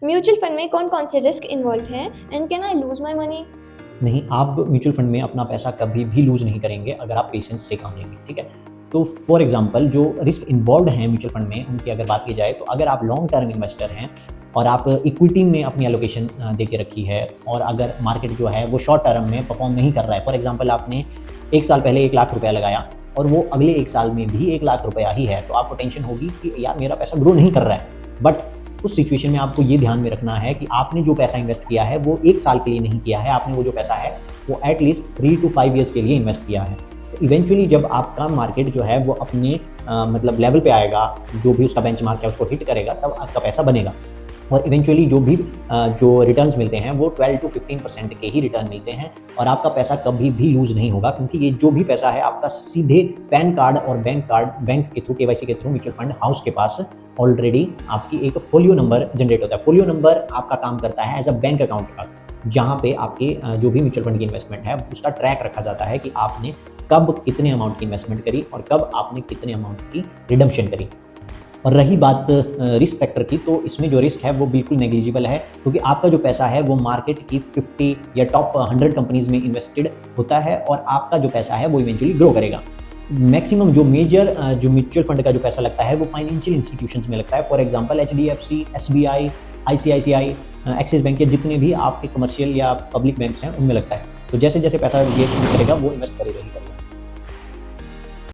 Mutual fund में कौन-कौन से रिस्क इन्वॉल्व हैं and can I loose my money? नहीं, आप म्यूचुअल फंड में अपना पैसा कभी भी लूज़ नहीं करेंगे अगर आप पेशेंस से काम लेंगे, ठीक है? तो फॉर एग्ज़ाम्पल जो रिस्क इन्वॉल्व्ड हैं म्यूचुअल फंड में, उनकी अगर बात की जाए तो अगर आप लॉन्ग टर्म इन्वेस्टर हैं और आप इक्विटी में अपनी एलोकेशन दे के रखी है और अगर मार्केट जो है वो शॉर्ट टर्म में परफ़ॉर्म नहीं कर रहा है, फॉर एग्ज़ाम्पल आपने 1 साल पहले 1 लाख रुपया लगाया और वो अगले 1 साल में भी 1 लाख रुपया ही है, तो आपको टेंशन होगी कि यार मेरा पैसा ग्रो नहीं कर रहा है। बट उस सिचुएशन में आपको ये ध्यान में रखना है कि आपने जो पैसा इन्वेस्ट किया है वो 1 साल के लिए नहीं किया है, आपने वो जो पैसा है वो एटलीस्ट 3 टू 5 ईयर्स के लिए इन्वेस्ट किया है। तो इवेंचुअली जब आपका मार्केट जो है वो अपने मतलब लेवल पे आएगा, जो भी उसका बेंचमार्क है उसको हिट करेगा, तब आपका पैसा बनेगा। और इवेंचुअली जो रिटर्न्स मिलते हैं वो 12 टू 15% के ही रिटर्न मिलते हैं और आपका पैसा कभी भी लूज़ नहीं होगा, क्योंकि ये जो भी पैसा है आपका सीधे पैन कार्ड और बैंक के थ्रू, केवाईसी के थ्रू म्यूचुअल फंड हाउस के पास ऑलरेडी आपकी एक फ़ोलियो नंबर जनरेट होता है। फ़ोलियो नंबर आपका काम करता है एज़ अ बैंक अकाउंट का, जहाँ पे आपके जो भी म्यूचुअल फंड की इन्वेस्टमेंट है उसका ट्रैक रखा जाता है कि आपने कब कितने अमाउंट की इन्वेस्टमेंट करी और कब आपने कितने अमाउंट की रिडम्पशन करी। और रही बात रिस्क फैक्टर की, तो इसमें जो रिस्क है वो बिल्कुल नेग्लिजिबल है, क्योंकि आपका जो पैसा है वो मार्केट की 50 या टॉप 100 कंपनीज़ में इन्वेस्टेड होता है और आपका जो पैसा है वो इवेंचुअली ग्रो करेगा। मैक्सिमम जो मेजर जो म्यूचुअल फंड का जो पैसा लगता है वो फाइनेंशियल इंस्टीट्यूशंस में लगता है। For example HDFC, SBI, ICICI, axis bank के जितने भी आपके कमर्शियल या पब्लिक बैंक्स हैं उनमें लगता है। तो जैसे-जैसे पैसा ये करेगा वो इन्वेस्ट करेगा ही करेगा।